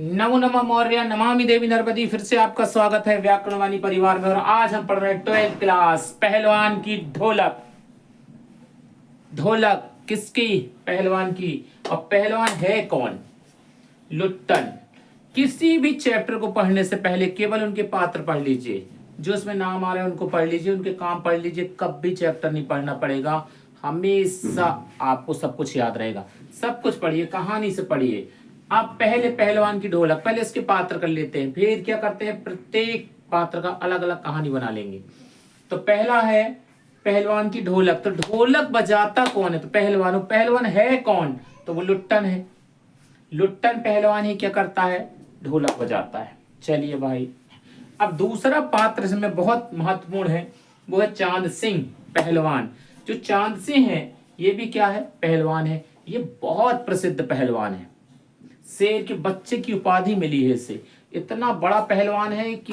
नमो नमः मौर्य नमामि देवी नर्मदी। फिर से आपका स्वागत है व्याकरणवाणी परिवार में। और आज हम पढ़ रहे हैं 12th क्लास पहलवान की ढोलक। ढोलक किसकी? पहलवान की। और पहलवान है कौन? लुट्टन। किसी भी चैप्टर को पढ़ने से पहले केवल उनके पात्र पढ़ लीजिए, जो उसमें नाम आ रहे हैं उनको पढ़ लीजिए, उनके काम पढ़ लीजिए। कभी चैप्टर नहीं पढ़ना पड़ेगा, हमेशा आपको सब कुछ याद रहेगा। सब कुछ पढ़िए, कहानी से पढ़िए। आप पहले पहलवान की ढोलक, पहले इसके पात्र कर लेते हैं, फिर क्या करते हैं, प्रत्येक पात्र का अलग अलग कहानी बना लेंगे। तो पहला है पहलवान की ढोलक। तो ढोलक बजाता कौन है? तो पहलवान। पहलवान है कौन? तो वो लुट्टन है। लुट्टन पहलवान ही क्या करता है? ढोलक बजाता है। चलिए भाई, अब दूसरा पात्र इसमें बहुत महत्वपूर्ण है, वो है चांद सिंह पहलवान। जो चांद सिंह है ये भी क्या है? पहलवान है। ये बहुत प्रसिद्ध पहलवान है, शेर के बच्चे की उपाधि मिली है इसे। इतना बड़ा पहलवान है कि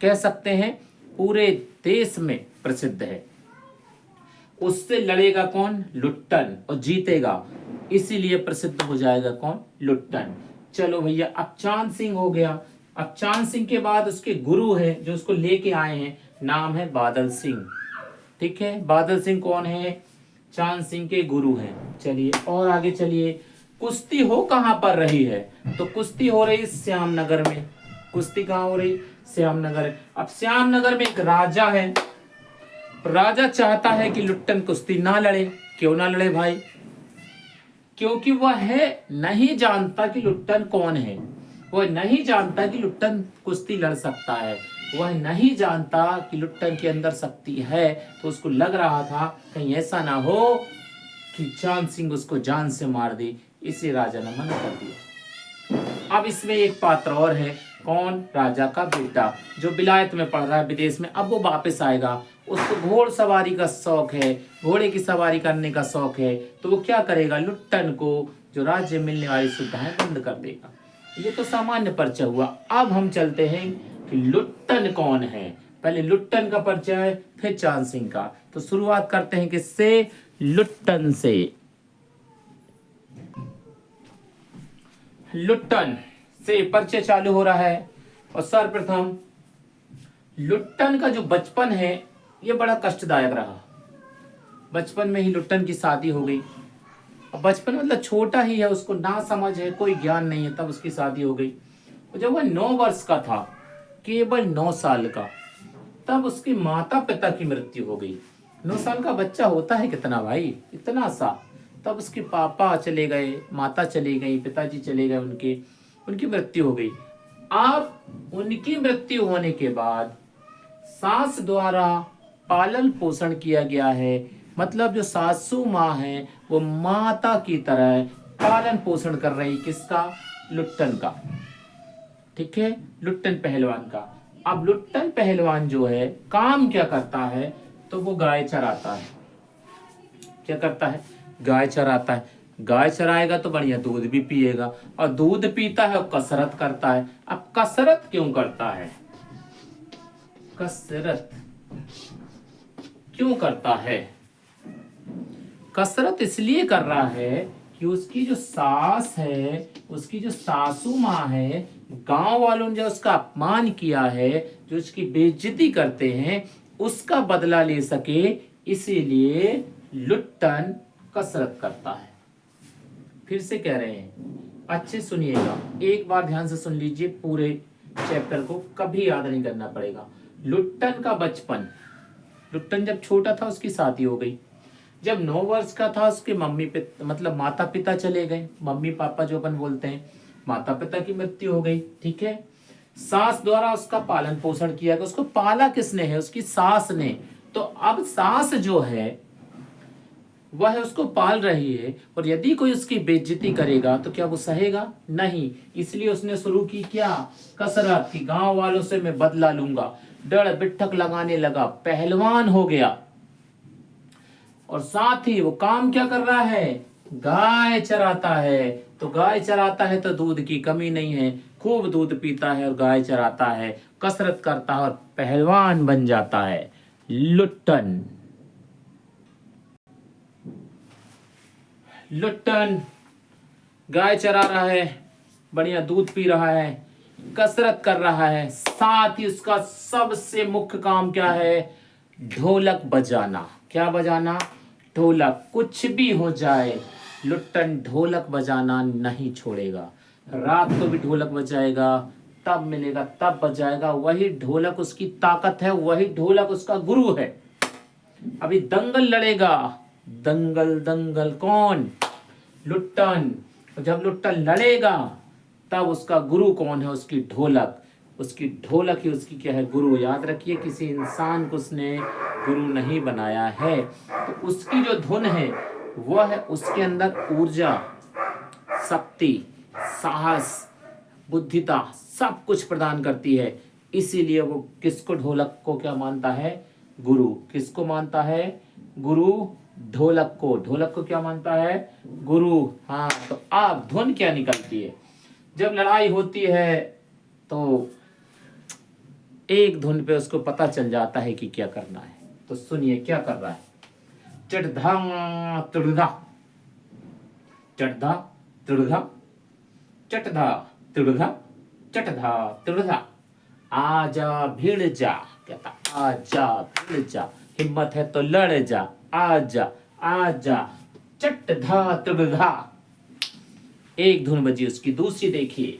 कह सकते हैं पूरे देश में प्रसिद्ध है। उससे लड़ेगा कौन? लुट्टन, और जीतेगा, इसीलिए प्रसिद्ध हो जाएगा कौन? लुट्टन। चलो भैया, अब चांद सिंह हो गया। अब चांद सिंह के बाद उसके गुरु है जो उसको लेके आए हैं, नाम है बादल सिंह। ठीक है, बादल सिंह कौन है? चांद सिंह के गुरु हैं। चलिए और आगे चलिए। कुश्ती हो कहां पर रही है? तो कुश्ती हो रही श्यामनगर में। कुश्ती कहां हो रही? श्यामनगर। अब श्यामनगर में एक राजा है। राजा चाहता है कि लुट्टन कुश्ती ना लड़े। क्यों ना लड़े भाई? क्योंकि वह है नहीं जानता कि लुट्टन कौन है। वह नहीं जानता कि लुट्टन कुश्ती लड़ सकता है। वह नहीं जानता कि लुट्टन के अंदर शक्ति है। तो उसको लग रहा था कहीं ऐसा ना हो कि चांद सिंह उसको जान से मार दे, इसे राजा ने मना कर दिया। अब इसमें एक पात्र और है। कौन? राजा का बेटा, जो विलायत में पढ़ रहा है, विदेश में। अब वो वापस आएगा, उसको घोड़ सवारी का शौक है, घोड़े की सवारी करने का शौक है। तो वो क्या करेगा? लुट्टन को जो राज्य मिलने वाली सुविधाएं बंद कर देगा। ये तो सामान्य परिचय हुआ। अब हम चलते हैं कि लुट्टन कौन है। पहले लुट्टन का परिचय, फिर चांद सिंह का। तो शुरुआत करते हैं किससे? लुट्टन से। लुट्टन से परिचय चालू हो रहा है। और सर्वप्रथम लुट्टन का जो बचपन है ये बड़ा कष्टदायक रहा। बचपन में ही लुट्टन की शादी हो गई। अब बचपन मतलब छोटा ही है, उसको ना समझ है, कोई ज्ञान नहीं है, तब उसकी शादी हो गई। और जब वह 9 वर्ष का था, केवल 9 साल का, तब उसके माता पिता की मृत्यु हो गई। 9 साल का बच्चा होता है कितना भाई? इतना सा। तब उसके पापा चले गए, माता चली गई, पिताजी चले गए, उनकी मृत्यु हो गई। अब उनकी मृत्यु होने के बाद सास द्वारा पालन पोषण किया गया है। मतलब जो सासू माँ है वो माता की तरह पालन पोषण कर रही। किसका? लुट्टन का। ठीक है, लुट्टन पहलवान का। अब लुट्टन पहलवान जो है काम क्या करता है? तो वो गाय चराता है। क्या करता है? गाय चराता है। गाय चराएगा तो बढ़िया दूध भी पिएगा, और दूध पीता है और कसरत करता है। अब कसरत क्यों करता है? कसरत क्यों करता है? कसरत इसलिए कर रहा है कि उसकी जो सास है, उसकी जो सासू माँ है, गांव वालों ने जो उसका अपमान किया है, जो उसकी बेइज्जती करते हैं, उसका बदला ले सके, इसीलिए लुट्टन कसरत करता है। फिर से कह रहे हैं, अच्छे सुनिएगा, एक बार ध्यान से सुन लीजिए, पूरे चैप्टर को कभी याद नहीं करना पड़ेगा। लुट्टन का बचपन। लुट्टन जब छोटा था उसकी शादी हो गई। जब 9 वर्ष का था उसके मतलब माता पिता चले गए। मम्मी पापा जो अपन बोलते हैं, माता पिता की मृत्यु हो गई। ठीक है, सास द्वारा उसका पालन पोषण किया गया। उसको पाला किसने है? उसकी सास ने। तो अब सास जो है वह उसको पाल रही है, और यदि कोई उसकी बेइज्जती करेगा तो क्या वो सहेगा? नहीं। इसलिए उसने शुरू की क्या? कसरत की। गांव वालों से मैं बदला लूंगा। डर बिठक लगाने लगा, पहलवान हो गया। और साथ ही वो काम क्या कर रहा है? गाय चराता है। तो गाय चराता है तो दूध की कमी नहीं है, खूब दूध पीता है और गाय चराता है, कसरत करता है और पहलवान बन जाता है। लुट्टन। लुट्टन गाय चरा रहा है, बढ़िया दूध पी रहा है, कसरत कर रहा है, साथ ही उसका सबसे मुख्य काम क्या है? ढोलक बजाना। क्या बजाना? ढोलक। कुछ भी हो जाए लुट्टन ढोलक बजाना नहीं छोड़ेगा। रात को भी ढोलक बजाएगा, तब मिलेगा तब बजाएगा। वही ढोलक उसकी ताकत है, वही ढोलक उसका गुरु है। अभी दंगल लड़ेगा, दंगल दंगल कौन? लुट्टन। जब लुट्टन लड़ेगा तब उसका गुरु कौन है? उसकी ढोलक। उसकी ढोलक ही उसकी क्या है? गुरु। याद रखिए, किसी इंसान को उसने गुरु नहीं बनाया है, तो उसकी जो धुन है वह है उसके अंदर ऊर्जा, शक्ति, साहस, बुद्धिता सब कुछ प्रदान करती है। इसीलिए वो किसको, ढोलक को क्या मानता है? गुरु। किसको मानता है? गुरु। ढोलक को। ढोलक को क्या मानता है? गुरु। हाँ, तो अब धुन क्या निकलती है? जब लड़ाई होती है तो एक धुन पे उसको पता चल जाता है कि क्या करना है। तो सुनिए क्या कर रहा है। चटधा तुड़धा, चटधा तुड़धा, चटधा तुड़धा, चटधा तुड़धा। आजा भिड़ जा, कहता आजा भिड़ जा, हिम्मत है तो लड़ जा, आजा आजा, चटधा तुड़धा। एक धुन बजी उसकी। दूसरी देखिए,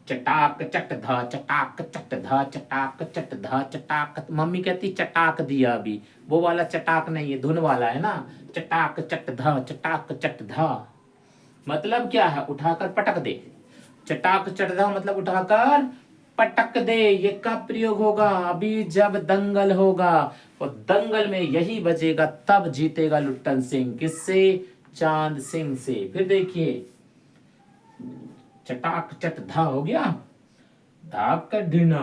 चटाक चटधा, चटाक चटधा, चटाक चटधा, चटाक। मम्मी कहती चटाक दिया अभी, वो वाला चटाक नहीं है, धुन वाला है ना। चटाक चटधा, चटाक चटधा मतलब क्या है? उठाकर पटक दे। चटाक चटधा मतलब उठाकर पटक दे। ये कब प्रयोग होगा? अभी जब दंगल होगा, और दंगल में यही बजेगा, तब जीतेगा लुट्टन सिंह। किससे? चांद सिंह से। फिर देखिए, चटाक चटधा हो गया। ढाक डिना,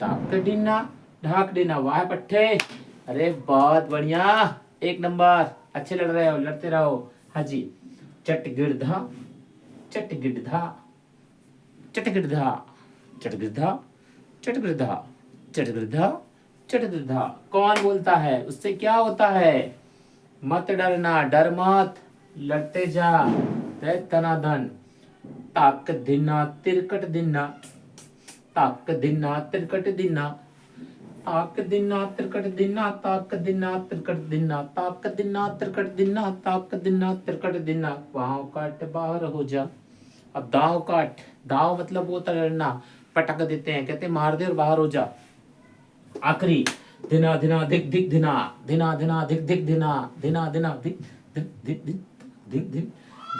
ढाक डिना, ढाक डिना। वाह पट्टे, अरे बहुत बढ़िया, एक नंबर। अच्छे लड़ रहे हो, लड़ते रहो। हाँ जी। चट गिरधा, चट गिरधा, चट गिरधा, चट गिरधा, चट गिरधा, चट गिरधा, चट गिरधा। कौन बोलता है? उससे क्या होता है? मत डरना, डर मत, लड़ते जा, तनाधन। ताक दिना तिरकट दिना, ताक दिना तिरकट दिना, ताक दिना तिरकट दिना, ताक दिना तिरकट दिना, ताक दिना तिरकट दिना, ताक दिना तिरकट दिना। पाँव काट बाहर हो जा। अब दाव काट। दाव मतलब वो लड़ना, पटक देते हैं, कहते मार दे और बाहर हो जा। आखिरी, धिना धिना धिक धिक धिना, धिना धिना धिक धिक धिना, धिना धिना धिक धिक धिक धिक धिक धिक,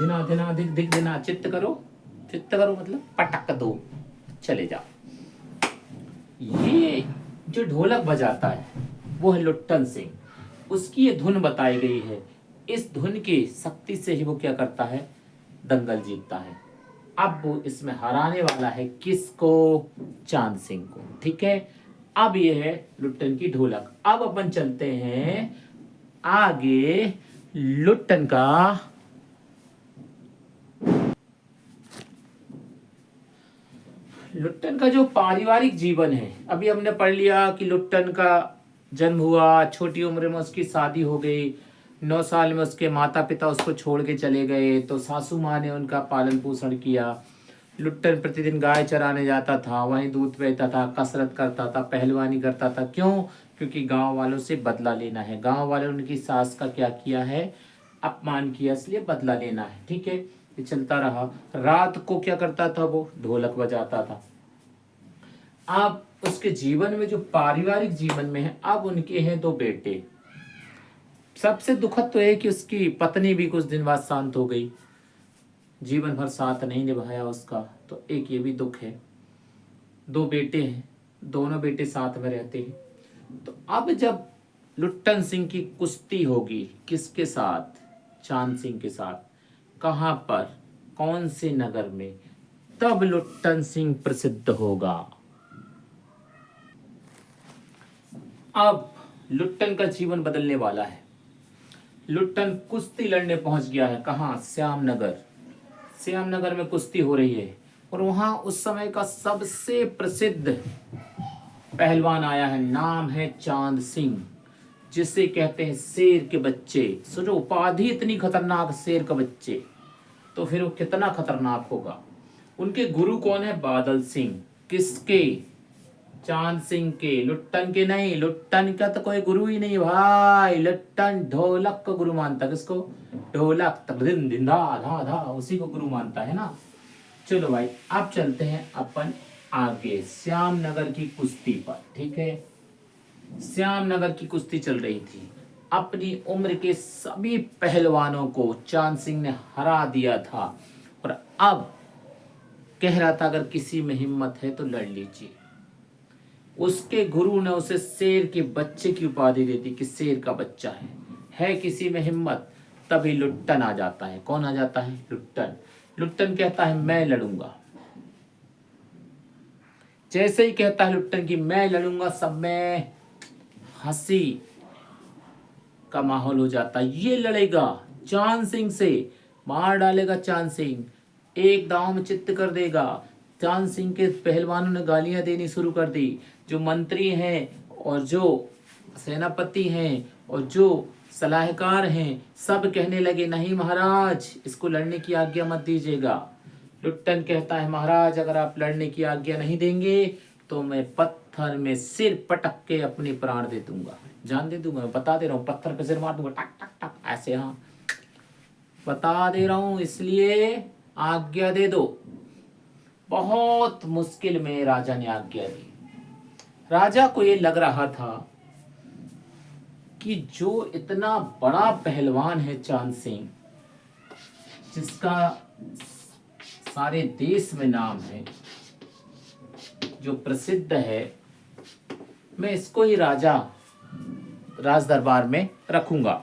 धिना धिना धिक धिक धिना। चित्त करो, चित्त करो मतलब पटक दो, चले जाओ। ये जो ढोलक बजाता है वो है लुट्टन सिंह। उसकी ये धुन बताई गई है। इस धुन की शक्ति से ही वो क्या करता है? दंगल जीतता है। अब वो इसमें हराने वाला है किसको? चांद सिंह को। ठीक है, अब ये है लुट्टन की ढोलक। अब अपन चलते हैं आगे। लुट्टन का जो पारिवारिक जीवन है, अभी हमने पढ़ लिया कि लुट्टन का जन्म हुआ, छोटी उम्र में उसकी शादी हो गई, 9 साल में उसके माता पिता उसको छोड़ के चले गए, तो सासू माँ ने उनका पालन पोषण किया। लुट्टन प्रतिदिन गाय चराने जाता था, वहीं दूध बेचता था, कसरत करता था, पहलवानी करता था। क्यों? क्योंकि गांव वालों से बदला लेना है। गांव वालों ने उनकी सास का क्या किया है? अपमान किया, इसलिए बदला लेना है। ठीक है, ये चलता रहा। रात को क्या करता था? वो ढोलक बजाता था। अब उसके जीवन में जो पारिवारिक जीवन में है, अब उनके हैं 2 बेटे। सबसे दुखद तो है कि उसकी पत्नी भी कुछ दिन बाद शांत हो गई, जीवन भर साथ नहीं निभाया उसका, तो एक ये भी दुख है। 2 बेटे हैं, दोनों बेटे साथ में रहते हैं। तो अब जब लुट्टन सिंह की कुश्ती होगी, किसके साथ? चांद सिंह के साथ। कहाँ पर? कौन से नगर में? तब लुट्टन सिंह प्रसिद्ध होगा। अब लुट्टन का जीवन बदलने वाला है। लुट्टन कुश्ती लड़ने पहुंच गया है। कहाँ? श्यामनगर। श्यामनगर में कुश्ती हो रही है, और वहां उस समय का सबसे प्रसिद्ध पहलवान आया है। नाम है चांद सिंह, जिसे कहते हैं शेर के बच्चे। सोचो, उपाधि इतनी खतरनाक, शेर का बच्चे, तो फिर वो कितना खतरनाक होगा। उनके गुरु कौन है? बादल सिंह। किसके? चांद सिंह के। लुट्टन के नहीं, लुट्टन का तो कोई गुरु ही नहीं भाई। लुट्टन ढोलक को गुरु मानता। किसको? ढोलक। तक दिन दिन धा धा धा, उसी को गुरु मानता है ना। चलो भाई, अब चलते हैं अपन आगे श्यामनगर की कुश्ती पर। ठीक है, श्यामनगर की कुश्ती चल रही थी। अपनी उम्र के सभी पहलवानों को चांद सिंह ने हरा दिया था और अब कह रहा था अगर किसी में हिम्मत है तो लड़ लीजिए। उसके गुरु ने उसे शेर के बच्चे की उपाधि दे दी कि शेर का बच्चा है किसी में हिम्मत। तभी लुट्टन आ जाता है। कौन आ जाता है? लुट्टन। लुट्टन कहता है मैं लड़ूंगा। जैसे ही कहता है लुट्टन की मैं लड़ूंगा, सब में हंसी का माहौल हो जाता है। ये लड़ेगा चांद सिंह से, मार डालेगा चांद सिंह, एक दांव में चित्त कर देगा। चांद सिंह के पहलवानों ने गालियां देनी शुरू कर दी। जो मंत्री हैं और जो सेनापति हैं और जो सलाहकार हैं, सब कहने लगे नहीं महाराज, इसको लड़ने की आज्ञा मत दीजिएगा। लुट्टन कहता है महाराज अगर आप लड़ने की आज्ञा नहीं देंगे तो मैं पत्थर में सिर पटक के अपने प्राण दे दूंगा, जान दे दूंगा। मैं बता दे रहा हूँ, पत्थर पे सिर मार दूंगा, टक टक टक ऐसे। हाँ, बता दे रहा हूँ, इसलिए आज्ञा दे दो। बहुत मुश्किल में राजा ने आज्ञा दी। राजा को ये लग रहा था कि जो इतना बड़ा पहलवान है चांद सिंह, जिसका सारे देश में नाम है, जो प्रसिद्ध है, मैं इसको ही राज दरबार में रखूंगा।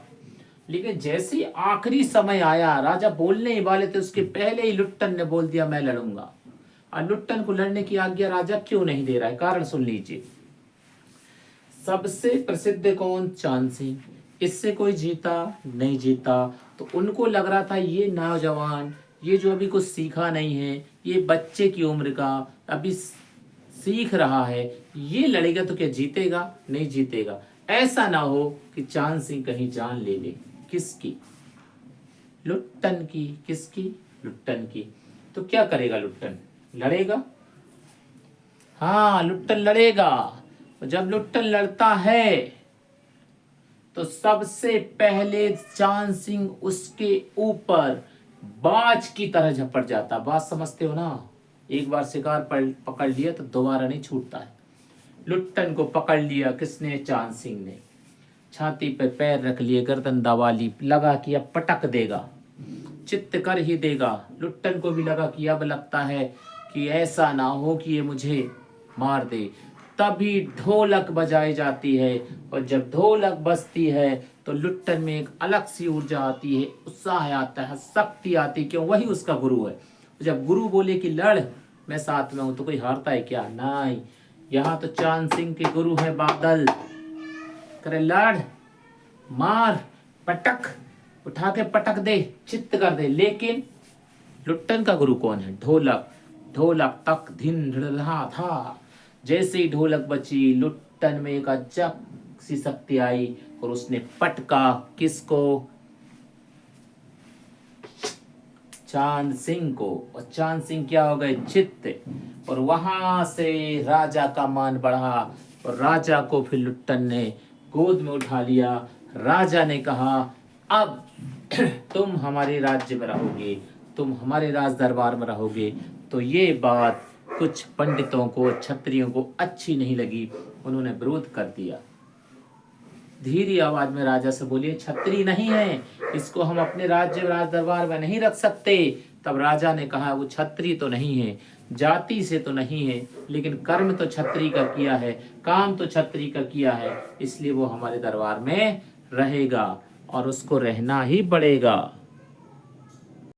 लेकिन जैसे ही आखिरी समय आया, राजा बोलने ही वाले थे, उसके पहले ही लुट्टन ने बोल दिया मैं लड़ूंगा। और लुट्टन को लड़ने की आज्ञा राजा क्यों नहीं दे रहा है? कारण सुन लीजिए। सबसे प्रसिद्ध कौन? चांद सिंह। इससे कोई जीता नहीं जीता, तो उनको लग रहा था ये नौजवान, ये जो अभी कुछ सीखा नहीं है, ये बच्चे की उम्र का अभी सीख रहा है, ये लड़ेगा तो क्या जीतेगा? नहीं जीतेगा। ऐसा ना हो कि चांद सिंह कहीं जान ले ले। किसकी? लुट्टन की। किसकी? लुट्टन की। तो क्या करेगा लुट्टन? लड़ेगा। हाँ, लुट्टन लड़ेगा। जब लुट्टन लड़ता है तो सबसे पहले चांद सिंह उसके ऊपर बाज की तरह झपट जाता। बाज समझते हो ना? एक बार शिकार पकड़ लिया तो दोबारा नहीं छूटता है। लुट्टन को पकड़ लिया किसने? चांद सिंह ने। छाती पे पैर रख लिए, गर्दन दबा ली, लगा कि अब पटक देगा, चित्त कर ही देगा। लुट्टन को भी लगा कि अब लगता है कि ऐसा ना हो कि ये मुझे मार दे। तभी ढोलक बजाई जाती है, और जब ढोलक बजती है तो लुट्टन में एक अलग सी ऊर्जा आती है, उत्साह आता है, शक्ति आती है। क्यों? वही उसका गुरु है। जब गुरु बोले कि लड़, मैं साथ में हूं, तो कोई हारता है क्या? नहीं। यहाँ तो चांद सिंह के गुरु है बादल। करे लड़, मार, पटक, उठा के पटक दे, चित्त कर दे। लेकिन लुट्टन का गुरु कौन है? ढोलक। ढोलक तक धिन रहा था। जैसे ही ढोलक बची, लुट्टन में एक अजब सी शक्ति आई और उसने पटका। किसको? चांद सिंह को। और चांद सिंह क्या हो गए? चित्त। और वहां से राजा का मान बढ़ा और राजा को फिर लुट्टन ने गोद में उठा लिया। राजा ने कहा अब तुम हमारे राज्य में रहोगे, तुम हमारे राज दरबार में रहोगे। तो ये बात कुछ पंडितों को, क्षत्रियों को अच्छी नहीं लगी। उन्होंने विरोध कर दिया। धीरे आवाज में राजा से बोलिए, छत्री नहीं है, इसको हम अपने राज्य राज दरबार में नहीं रख सकते। तब राजा ने कहा वो छत्री तो नहीं है, जाति से तो नहीं है, लेकिन कर्म तो छत्री का किया है, काम तो छत्री का किया है, इसलिए वो हमारे दरबार में रहेगा और उसको रहना ही पड़ेगा।